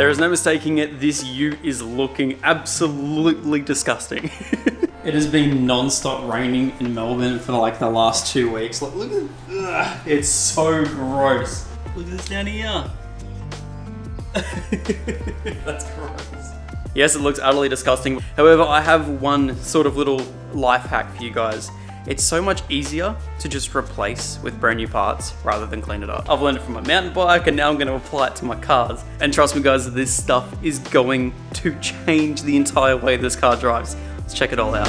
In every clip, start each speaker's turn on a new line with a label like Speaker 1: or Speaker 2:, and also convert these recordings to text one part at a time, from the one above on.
Speaker 1: There is no mistaking it, this ute is looking absolutely disgusting. It has been non-stop raining in Melbourne for like the last 2 weeks. Look at, it's so gross. Look at this down here. That's gross. Yes, it looks utterly disgusting. However, I have one sort of little life hack for you guys. It's so much easier to just replace with brand new parts rather than clean it up. I've learned it from my mountain bike and now I'm going to apply it to my cars. And trust me guys, this stuff is going to change the entire way this car drives. Let's check it all out.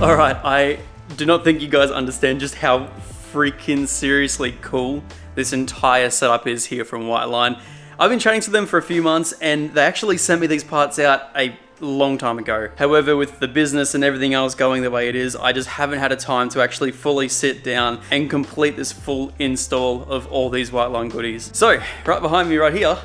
Speaker 1: All right, I do not think you guys understand just how freaking seriously cool this entire setup is here from Whiteline. I've been chatting to them for a few months and they actually sent me these parts out a long time ago. However, with the business and everything else going the way it is, I just haven't had a time to actually fully sit down and complete this full install of all these Whiteline goodies. So, right behind me right here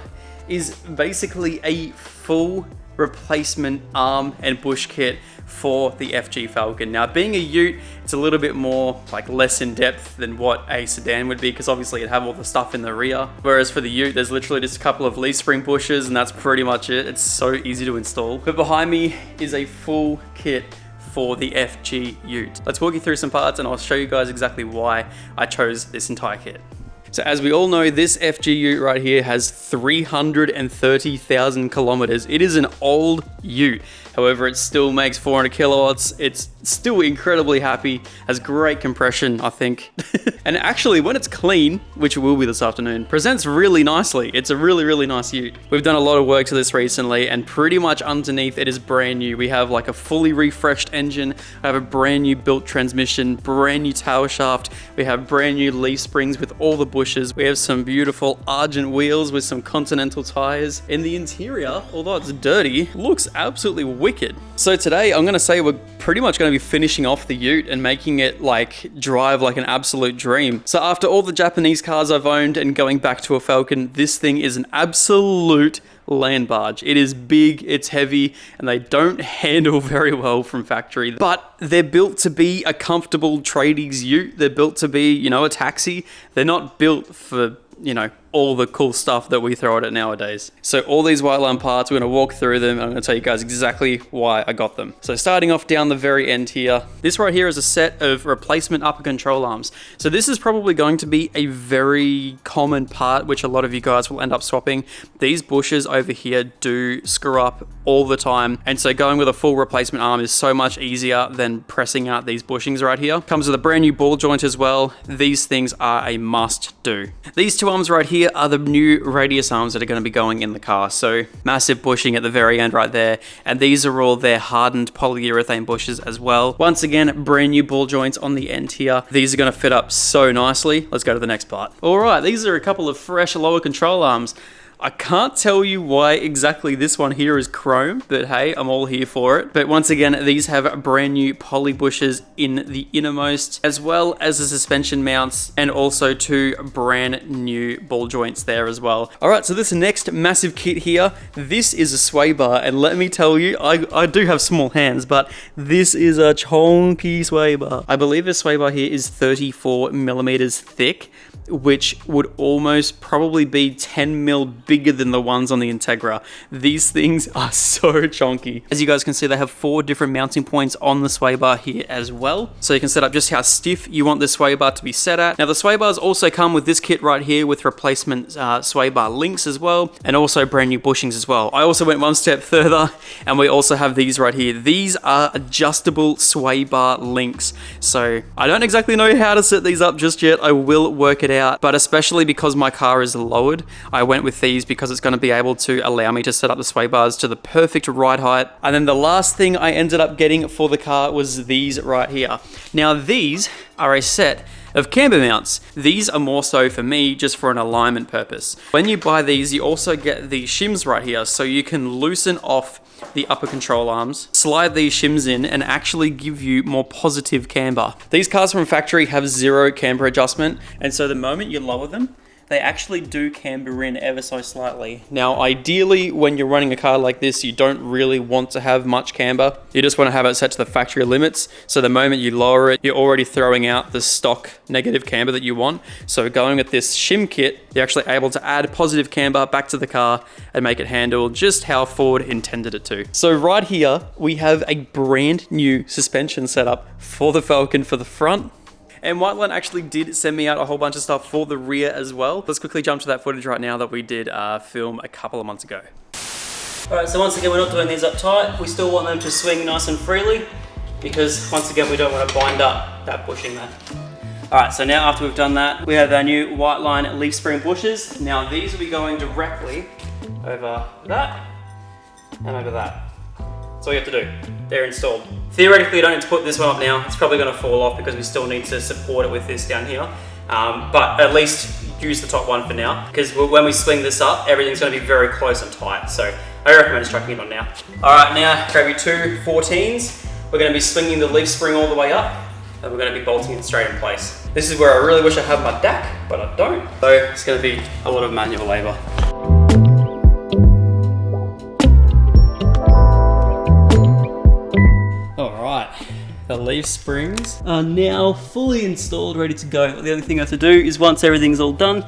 Speaker 1: is basically a full replacement arm and bush kit for the FG Falcon. Now, being a ute, it's a little bit more like less in depth than what a sedan would be because obviously it'd have all the stuff in the rear. Whereas for the ute, there's literally just a couple of leaf spring bushes and that's pretty much it. It's so easy to install. But behind me is a full kit for the FG ute. Let's walk you through some parts and I'll show you guys exactly why I chose this entire kit. So as we all know, this FG ute right here has 330,000 kilometers. It is an old ute. However, it still makes 400 kilowatts. It's still incredibly happy, has great compression, I think. And actually, when it's clean, which it will be this afternoon, presents really nicely. It's a really, really nice ute. We've done a lot of work to this recently, and pretty much underneath it is brand new. We have like a fully refreshed engine. I have a brand new built transmission, brand new tail shaft. We have brand new leaf springs with all the bushes. We have some beautiful Argent wheels with some Continental tires. In the interior, although it's dirty, looks absolutely wicked. So today, I'm gonna say we're pretty much gonna be finishing off the ute and making it like drive like an absolute dream. So after all the Japanese cars I've owned and going back to a Falcon, this thing is an absolute land barge. It is big, it's heavy, and they don't handle very well from factory. But they're built to be a comfortable tradies ute. They're built to be, you know, a taxi. They're not built for, you know, all the cool stuff that we throw at it nowadays. So all these Whiteline parts, we're gonna walk through them. I'm gonna tell you guys exactly why I got them. So starting off down the very end here, this right here is a set of replacement upper control arms. So this is probably going to be a very common part, which a lot of you guys will end up swapping. These bushes over here do screw up all the time. And so going with a full replacement arm is so much easier than pressing out these bushings right here. Comes with a brand new ball joint as well. These things are a must do. These two arms right here are the new radius arms that are going to be going in the car. So massive bushing at the very end right there. And these are all their hardened polyurethane bushes as well. Once again, brand new ball joints on the end here. These are going to fit up so nicely. Let's go to the next part. All right, these are a couple of fresh lower control arms. I can't tell you why exactly this one here is chrome, but hey, I'm all here for it. But once again, these have brand new poly bushes in the innermost, as well as the suspension mounts, and also two brand new ball joints there as well. All right, so this next massive kit here, this is a sway bar, and let me tell you, I do have small hands, but this is a chunky sway bar. I believe this sway bar here is 34 millimeters thick, which would almost probably be 10 mil bigger than the ones on the Integra. These things are so chunky. As you guys can see, they have 4 different mounting points on the sway bar here as well. So you can set up just how stiff you want the sway bar to be set at. Now the sway bars also come with this kit right here with replacement sway bar links as well, and also brand new bushings as well. I also went one step further and we also have these right here. These are adjustable sway bar links. So I don't exactly know how to set these up just yet. I will work it out, but especially because my car is lowered, I went with these because it's going to be able to allow me to set up the sway bars to the perfect ride height. And then the last thing I ended up getting for the car was these right here. Now these are a set of camber mounts. These are more so for me just for an alignment purpose. When you buy these, you also get the shims right here, so you can loosen off the upper control arms, slide these shims in, and actually give you more positive camber. These cars from factory have 0 camber adjustment, and so the moment you lower them, they actually do camber in ever so slightly. Now, ideally, when you're running a car like this, you don't really want to have much camber. You just want to have it set to the factory limits. So the moment you lower it, you're already throwing out the stock negative camber that you want. So going with this shim kit, you're actually able to add positive camber back to the car and make it handle just how Ford intended it to. So right here, we have a brand new suspension setup for the Falcon for the front. And Whiteline actually did send me out a whole bunch of stuff for the rear as well. Let's quickly jump to that footage right now that we did film a couple of months ago. All right, so once again, we're not doing these up tight. We still want them to swing nice and freely because once again, we don't want to bind up that bushing there. All right, so now after we've done that, we have our new Whiteline leaf spring bushes. Now these will be going directly over that and over that. That's all you have to do. They're installed. Theoretically, you don't need to put this one up now. It's probably going to fall off because we still need to support it with this down here. But at least use the top one for now, because when we swing this up, everything's going to be very close and tight. So I recommend just chucking it on now. All right, now grab your two 14s. We're going to be swinging the leaf spring all the way up, and we're going to be bolting it straight in place. This is where I really wish I had my DAC, but I don't. So it's going to be a lot of manual labor. The leaf springs are now fully installed, ready to go. The only thing I have to do is once everything's all done,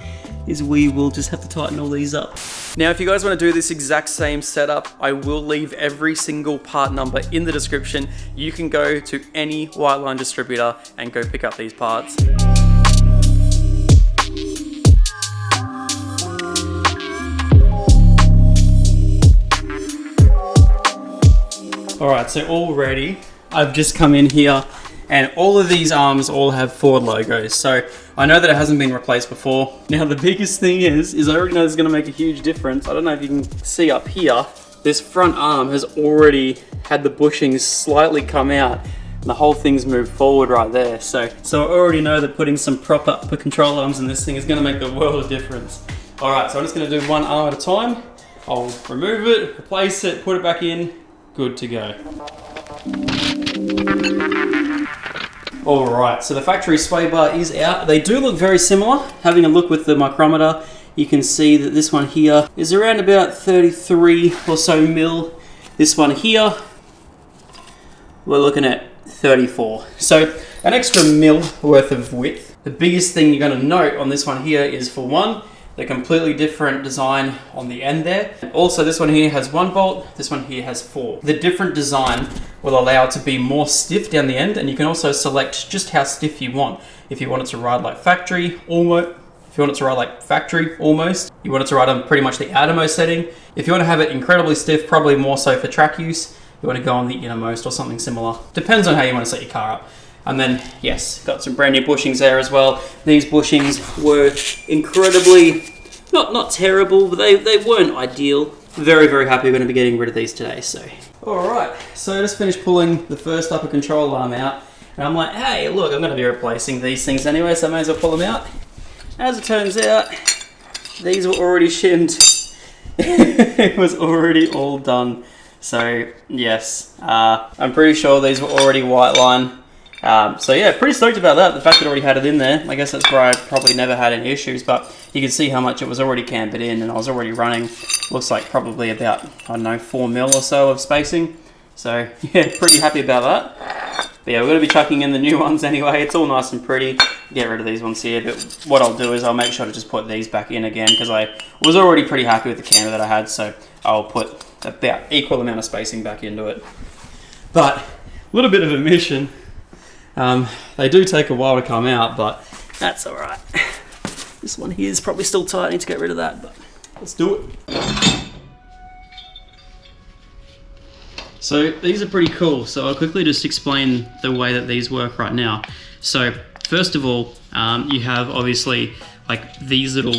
Speaker 1: is we will just have to tighten all these up. Now, if you guys want to do this exact same setup, I will leave every single part number in the description. You can go to any Whiteline distributor and go pick up these parts. All right, so all ready. I've just come in here and all of these arms all have Ford logos. So I know that it hasn't been replaced before. Now the biggest thing is I already know it's gonna make a huge difference. I don't know if you can see up here, this front arm has already had the bushings slightly come out and the whole thing's moved forward right there. So I already know that putting some proper upper control arms in this thing is gonna make the world of difference. All right, so I'm just gonna do one arm at a time. I'll remove it, replace it, put it back in, good to go. Alright, so the factory sway bar is out. They do look very similar. Having a look with the micrometer, you can see that this one here is around about 33 or so mil. This one here, we're looking at 34. So an extra mil worth of width. The biggest thing you're going to note on this one here is, for one, the completely different design on the end there. Also, this one here has 1 bolt, this one here has 4. The different design will allow it to be more stiff down the end, and you can also select just how stiff you want. If you want it to ride like factory, almost. If you want it to ride like factory, almost. You want it to ride on pretty much the outermost setting. If you want to have it incredibly stiff, probably more so for track use, you want to go on the innermost or something similar. Depends on how you want to set your car up. And then, yes, got some brand new bushings there as well. These bushings were incredibly, not terrible, but they weren't ideal. Very, very happy we're going to be getting rid of these today, so. All right, so I just finished pulling the first upper control arm out. And I'm like, hey, look, I'm going to be replacing these things anyway, so I may as well pull them out. As it turns out, these were already shimmed. It was already all done. So, yes, I'm pretty sure these were already Whiteline. So yeah, pretty stoked about that. The fact that I already had it in there. I guess that's where I probably never had any issues, but you can see how much it was already cambered in, and I was already running, looks like probably about, I don't know, 4 mil or so of spacing. So yeah, pretty happy about that. But yeah, we're going to be chucking in the new ones anyway. It's all nice and pretty. Get rid of these ones here, but what I'll do is I'll make sure to just put these back in again, because I was already pretty happy with the camber that I had, so I'll put about equal amount of spacing back into it. But a little bit of a mission. They do take a while to come out, but that's all right. This one here is probably still tight. I need to get rid of that, but let's do it. So these are pretty cool. So I'll quickly just explain the way that these work right now. So first of all, you have obviously like these little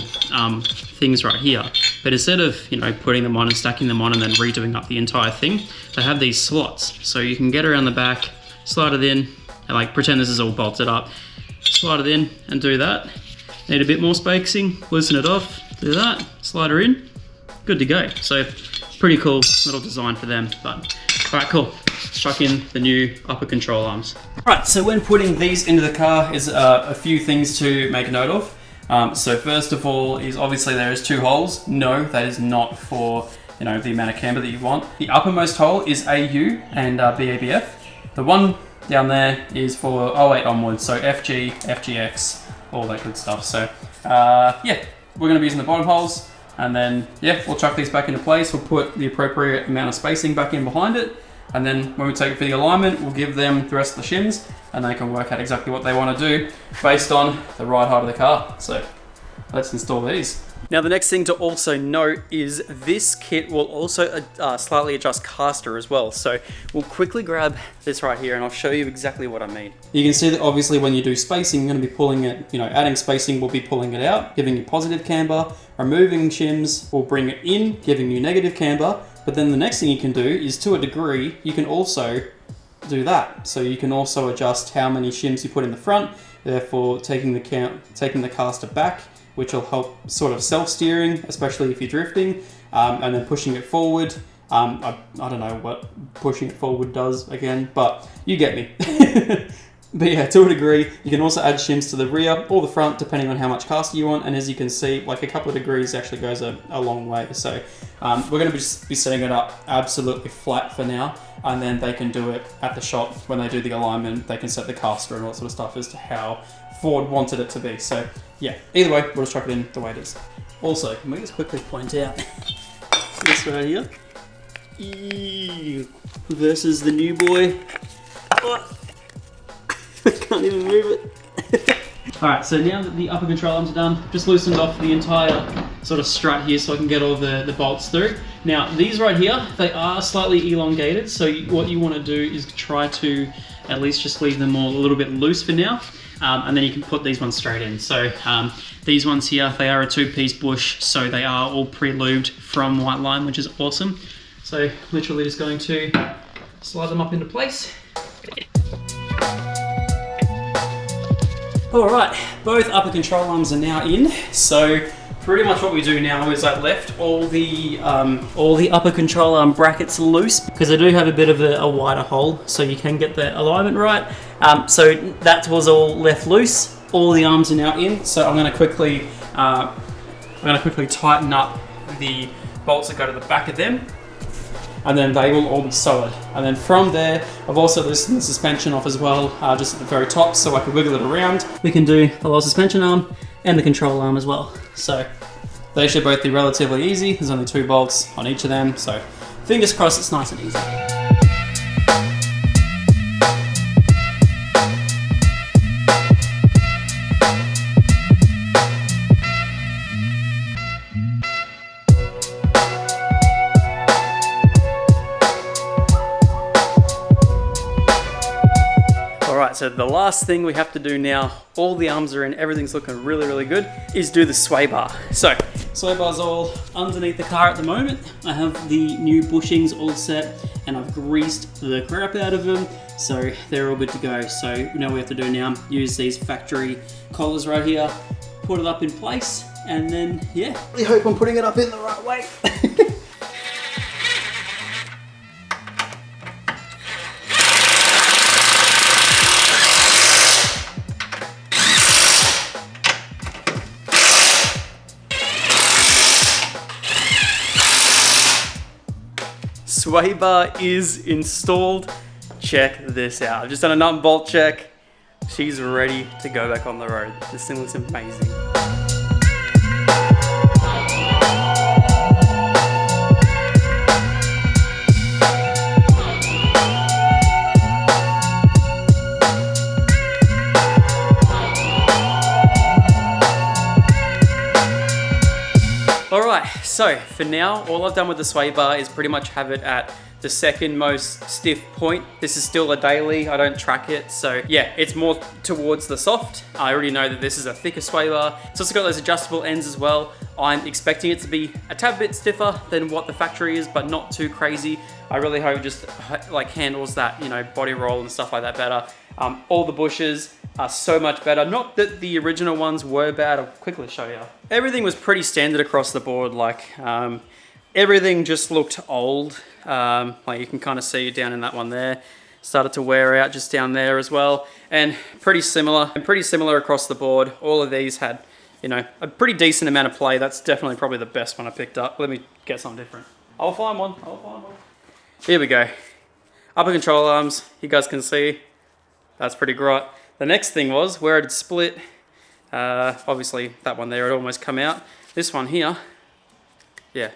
Speaker 1: things right here, but instead of, you know, putting them on and stacking them on and then redoing up the entire thing, they have these slots. So you can get around the back, slide it in, and like pretend this is all bolted up, slide it in and do that. Need a bit more spacing, loosen it off, do that, slide her in, good to go. So pretty cool little design for them. But all right, cool. Let's chuck in the new upper control arms. All right, so when putting these into the car is a few things to make a note of. So first of all is obviously there is 2 holes. No, that is not for, you know, the amount of camber that you want. The uppermost hole is AU and BABF. The one down there is for 08 onwards, so FG, FGX, all that good stuff. So yeah, we're going to be using the bottom holes, and then yeah, we'll chuck these back into place. We'll put the appropriate amount of spacing back in behind it, and then when we take it for the alignment, we'll give them the rest of the shims, and they can work out exactly what they want to do based on the ride height of the car. So let's install these. Now the next thing to also note is this kit will also slightly adjust caster as well. So we'll quickly grab this right here and I'll show you exactly what I mean. You can see that obviously when you do spacing, you're going to be pulling it, you know, adding spacing will be pulling it out, giving you positive camber. Removing shims will bring it in, giving you negative camber. But then the next thing you can do is, to a degree, you can also do that. So you can also adjust how many shims you put in the front, therefore taking the caster back, which will help sort of self-steering, especially if you're drifting, and then pushing it forward. I don't know what pushing it forward does again, but you get me. But yeah, to a degree, you can also add shims to the rear or the front, depending on how much caster you want. And as you can see, like a couple of degrees actually goes a long way. So we're going to be setting it up absolutely flat for now, and then they can do it at the shop when they do the alignment. They can set the caster and all that sort of stuff as to how Ford wanted it to be. So yeah, either way, we'll just chuck it in the way it is. Also, can we just quickly point out this right here versus the new boy. Oh. I can't even move it. Alright, so now that the upper control arms are done, just loosened off the entire sort of strut here so I can get all the bolts through. Now, these right here, they are slightly elongated, so what you want to do is try to at least just leave them all a little bit loose for now, and then you can put these ones straight in. So these ones here, they are a 2-piece bush, so they are all pre-lubed from White Line, which is awesome. So literally just going to slide them up into place. Alright, both upper control arms are now in, so pretty much what we do now is I left all the upper control arm brackets loose, because they do have a bit of a wider hole, so you can get the alignment right. So that was all left loose. All the arms are now in, so I'm going to quickly tighten up the bolts that go to the back of them, and then they will all be solid. And then from there, I've also loosened the suspension off as well, just at the very top, so I can wiggle it around. We can do the lower suspension arm and the control arm as well. So they should both be relatively easy. There's only 2 bolts on each of them, so fingers crossed it's nice and easy. So the last thing we have to do now, all the arms are in, everything's looking really, really good, is do the sway bar. So, sway bar's all underneath the car at the moment. I have the new bushings all set, and I've greased the crap out of them, so they're all good to go. So you know what we have to do now, use these factory collars right here, put it up in place, and then, yeah, I really hope I'm putting it up in the right way. Sway bar is installed. Check this out. I've just done a nut and bolt check. She's ready to go back on the road. This thing looks amazing. Alright, so for now, all I've done with the sway bar is pretty much have it at the second most stiff point. This is still a daily, I don't track it, so yeah, it's more towards the soft. I already know that this is a thicker sway bar. It's also got those adjustable ends as well. I'm expecting it to be a tad bit stiffer than what the factory is, but not too crazy. I really hope it just like handles that, you know, body roll and stuff like that better. All the bushes are so much better. Not that the original ones were bad, I'll quickly show you. Everything was pretty standard across the board, like everything just looked old. Like you can kind of see down in that one there. Started to wear out just down there as well. And pretty similar across the board. All of these had you know, a pretty decent amount of play. That's definitely probably the best one I picked up. Let me get something different. I'll find one. Here we go. Upper control arms, you guys can see. That's pretty great. The next thing was where it had split. Obviously that one there had almost come out. This one here, yeah.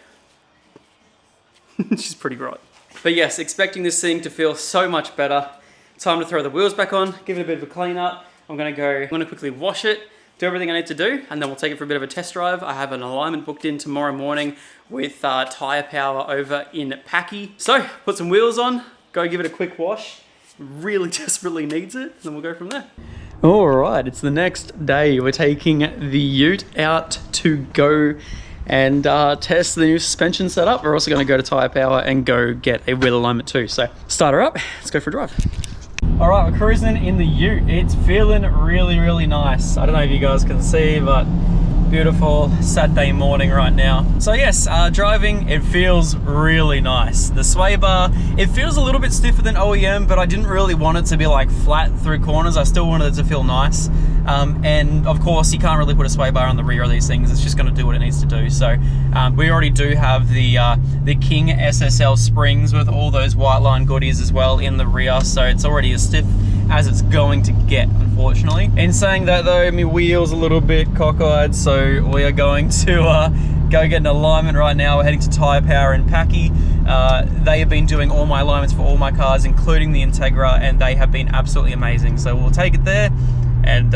Speaker 1: She's pretty great. But yes, expecting this thing to feel so much better. Time to throw the wheels back on, give it a bit of a clean up. I'm gonna quickly wash it, do everything I need to do, and then we'll take it for a bit of a test drive. I have an alignment booked in tomorrow morning with Tyre Power over in Packy. So, put some wheels on, go give it a quick wash. Really desperately needs it, and then we'll go from there. All right, it's the next day. We're taking the ute out to go and test the new suspension setup. We're also gonna go to Tyre Power and go get a wheel alignment too. So, start her up, let's go for a drive. All right, we're cruising in the ute. It's feeling really, really nice. I don't know if you guys can see, but beautiful Saturday morning right now. So yes, driving, it feels really nice. The sway bar, it feels a little bit stiffer than OEM, but I didn't really want it to be like flat through corners. I still wanted it to feel nice. And of course, you can't really put a sway bar on the rear of these things. It's just gonna do what it needs to do. So we already do have the King SSL springs with all those white line goodies as well in the rear. So it's already as stiff as it's going to get, unfortunately. In saying that though, my wheel's a little bit cockeyed, so we are going to go get an alignment right now. We're heading to Tyre Power in Packy. They have been doing all my alignments for all my cars, including the Integra, and they have been absolutely amazing. So we'll take it there and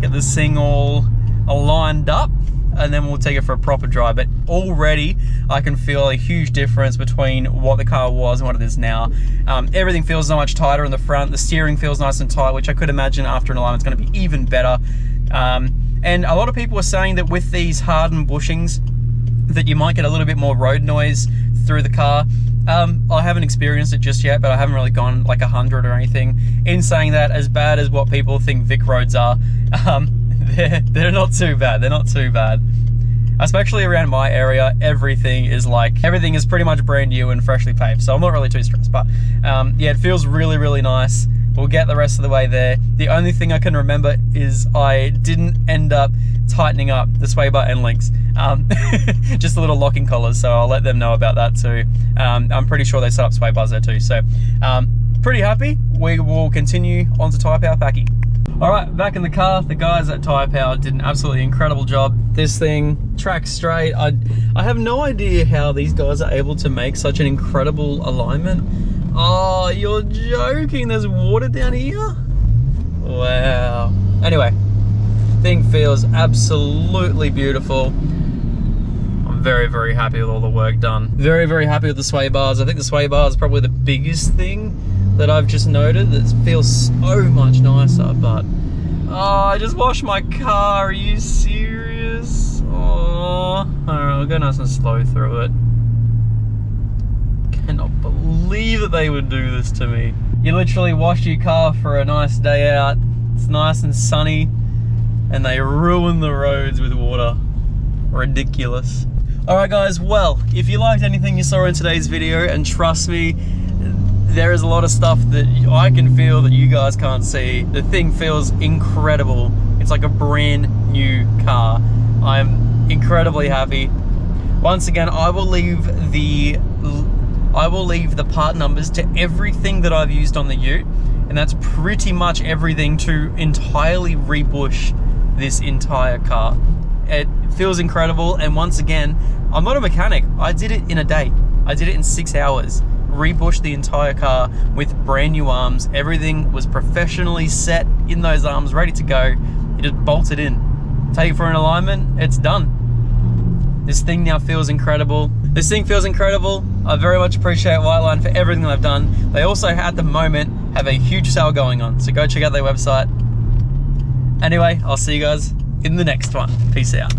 Speaker 1: get this thing all aligned up, and then we'll take it for a proper drive. But already I can feel a huge difference between what the car was and what it is now. Everything feels so much tighter in the front. The steering feels nice and tight, which I could imagine after an alignment is going to be even better. And a lot of people are saying that with these hardened bushings that you might get a little bit more road noise through the car. I haven't experienced it just yet, but I haven't really gone like 100 or anything. In saying that, as bad as what people think Vic roads are, they're not too bad. They're not too bad. Especially around my area, everything is pretty much brand new and freshly paved. So I'm not really too stressed, but yeah, it feels really, really nice. We'll get the rest of the way there. The only thing I can remember is I didn't end up tightening up the sway bar end links. Just the little locking collars, so I'll let them know about that too. I'm pretty sure they set up sway bars there too. So pretty happy. We will continue on to Tyre Power Packy. All right, back in the car. The guys at Tyre Power did an absolutely incredible job. This thing tracks straight. I have no idea how these guys are able to make such an incredible alignment. Oh, you're joking. There's water down here? Wow. Anyway, thing feels absolutely beautiful. I'm very, very happy with all the work done. Very, very happy with the sway bars. I think the sway bar is probably the biggest thing that I've just noted. That feels so much nicer, but oh, I just washed my car. Are you serious? Oh, all right, I'll go nice and slow through it. Cannot believe that they would do this to me. You literally wash your car for a nice day out. It's nice and sunny, and they ruin the roads with water. Ridiculous. All right, guys. Well, if you liked anything you saw in today's video, and trust me, there is a lot of stuff that I can feel that you guys can't see. The thing feels incredible. It's like a brand new car. I'm incredibly happy. Once again, I will leave the part numbers to everything that I've used on the ute, and that's pretty much everything to entirely rebush this entire car. It feels incredible, and once again, I'm not a mechanic. I did it in a day. I did it in 6 hours. Rebushed the entire car with brand new arms. Everything was professionally set in those arms, ready to go. You just bolt it in. Take it for an alignment, it's done. This thing now feels incredible. This thing feels incredible. I very much appreciate Whiteline for everything they've done. They also, at the moment, have a huge sale going on, so go check out their website. Anyway, I'll see you guys in the next one. Peace out.